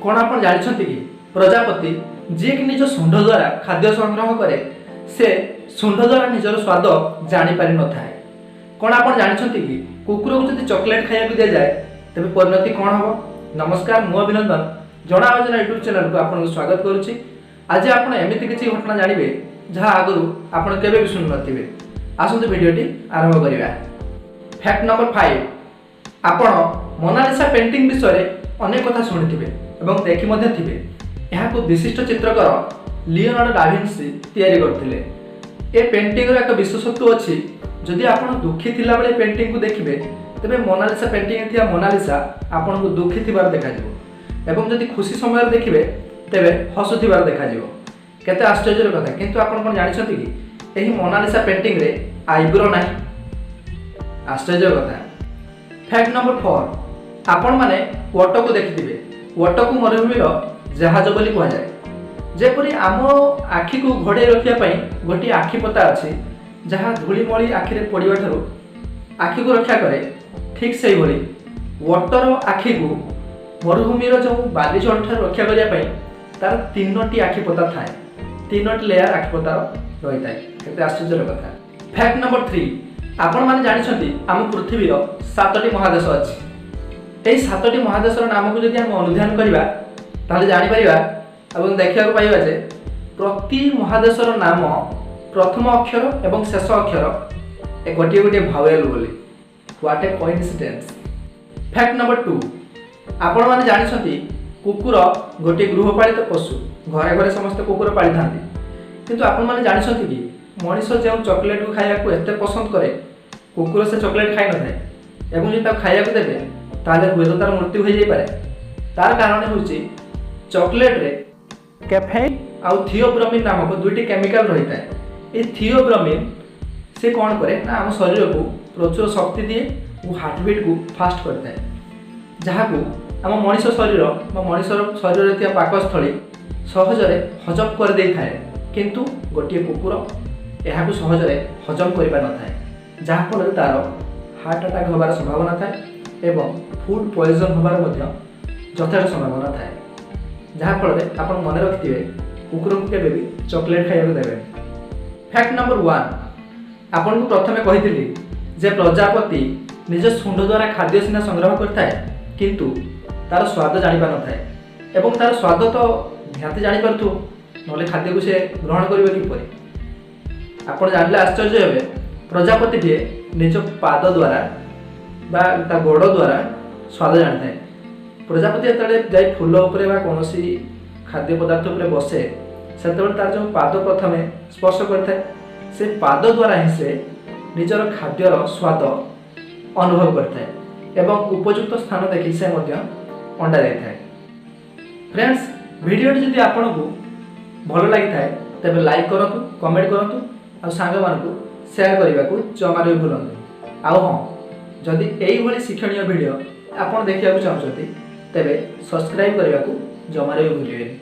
कौन आप जानते कि प्रजापति जी कि निज शुंड द्वारा खाद्य संग्रह करे से शुंड द्वारा निजर स्वाद जानी पारि न थाए। कौन आप जानते कि कुकुर को जब चॉकलेट खाया दि जाए तेज परिणति कौन हम। नमस्कार, मु अभिनंदन जना योजना यूट्यूब चैनल को आपको स्वागत करुच्ची। आज आप एमती किसी घटना जानवे जहाँ आगु आपड़ के भी शुणु नथिबे। आसतु भिडियोटी आरंभ करिबा। फैक्ट नंबर 5, आपण मोनालिसा पेंटिंग विषय अनेक कथा शुणिथिबे एवं देखि मध्य थिबे। यहाको विशिष्ट चित्रकार लियोनार्डो डा विंची तैयारी करथिले। ए पेंटिंग रो एक विशेषत्व अछि। जदि आपण दुखी थिला बेले पेंटिंग को देखिबे तबे मोनालिसा पेंटिंग थिया मोनालिसा आपण को दुखी थिबार देखा जिवो एवं जदि खुशी समय देखिबे तबे हसुथिबार देखा जिवो। केते आश्चर्यर कथा। किंतु आपण कोन जानिछथि कि एही मोनालिसा पेंटिंग रे आईब्रो नाही। आश्चर्य कथा। फैक्ट नंबर 4, आपण माने ओट को देखिथिबे। ओट को मरुभूमिर जहाज बोली कहा जाए। जेपरि आम आखि को घोड़े रखिया पई गोटी आखि पता अछि जहाँ धूलीमली आखि रे पड़िबा थारु आखि को रक्षा करे, ठीक सही भली ओटर आखि को मरुभूमिर जो बाली जल ठार रक्षा करिया पई तार 3टी आखि पता थाए। 3टी लेयर आखि पता रही थाए। केते आश्चर्य कथा। फैक्ट नंबर 3, आपण माने जानिछथि आम पृथ्वीर 7टी महादेश अछि। एई 7टी महादेशर नाम को जदि हम अनुध्यान करिबा ताले जानि परिबा एवं देखिया को पाइबा जे प्रति महादेशर नाम प्रथम अक्षर एवं शेष अक्षर एक गोटे गोटे भावेल बोली। What A coincidence. Fact number 2, आपण माने जानिछथि कुकुर गोटे गृहपालित पशु। घरे घरे समस्त कुकुर पाली थांती। किंतु आपण माने जानिछथि कि मनीष जे चॉकलेट को खाया को एते पसंद करे कुकुर से चॉकलेट खाइ न थाए एवं जे ता खाया को देबे ताले हुए तार मृत्यु हो जाई पारे। तार कारण होची चॉकलेट रे कैफेन आउ थियोब्रोमिन नामक 2टी केमिकल रही है। ये थियोब्रोमिन से कौन करे ना आम शरीर को प्रचुर शक्ति दिए और हार्टबीट को फास्ट करता है, जहाँ को आम मनीष शरीर मनीष शरीर में पाकस्थली सहजरे हजम कर दे थाए। किंतु गोटे कुकुर यह सहजरे हजम कर न थाए, जहाँफल तार हार्ट अटैक होबार संभावना थाए एवं फूड पॉइजन होबार यथेष्ट संभावना थाए। जहाँफल आप मन रखिथे कुकुर को केबे भी चॉकलेट खाइबा देबे। फैक्ट नंबर 1, आपन को प्रथमे कहिथिली जे प्रजापति निज शुंड द्वारा खाद्य सिना संग्रह करथाए किंतु तार स्वाद जानि पार नथाए एवं तार स्वाद तो निहाती जानि पारथु नले खाद्य को से ग्रहण करिवे किपरि। आपन जानले आश्चर्य हेबे प्रजापति जे निज पाद द्वारा बा ता गोड़ द्वारा स्वाद जानिथाए। प्रजापति जेतले जाई फूल उपरे बा कोनोसी खाद्य पदार्थ उपरे बसे सेतबेले तार जो पाद प्रथमे स्पर्श करथाए से पाद द्वारा ही से निजर खाद्यर स्वाद अनुभव करथाए एवं उपयुक्त स्थान देखि से मध्य अंडा देथाए। फ्रेंड्स, वीडियोटी जदि आपनको भल लागि थाए तबे लाइक करंतु, कमेंट करंतु आ सांग मानकु शेयर करबा को जमा रे भूलंतु। आ हां, जदि एई भली शिक्षणीय वीडियो आपण देखिया को चाहछथि तेबे सब्सक्राइब करबा को जमा रे भूलिबेनी।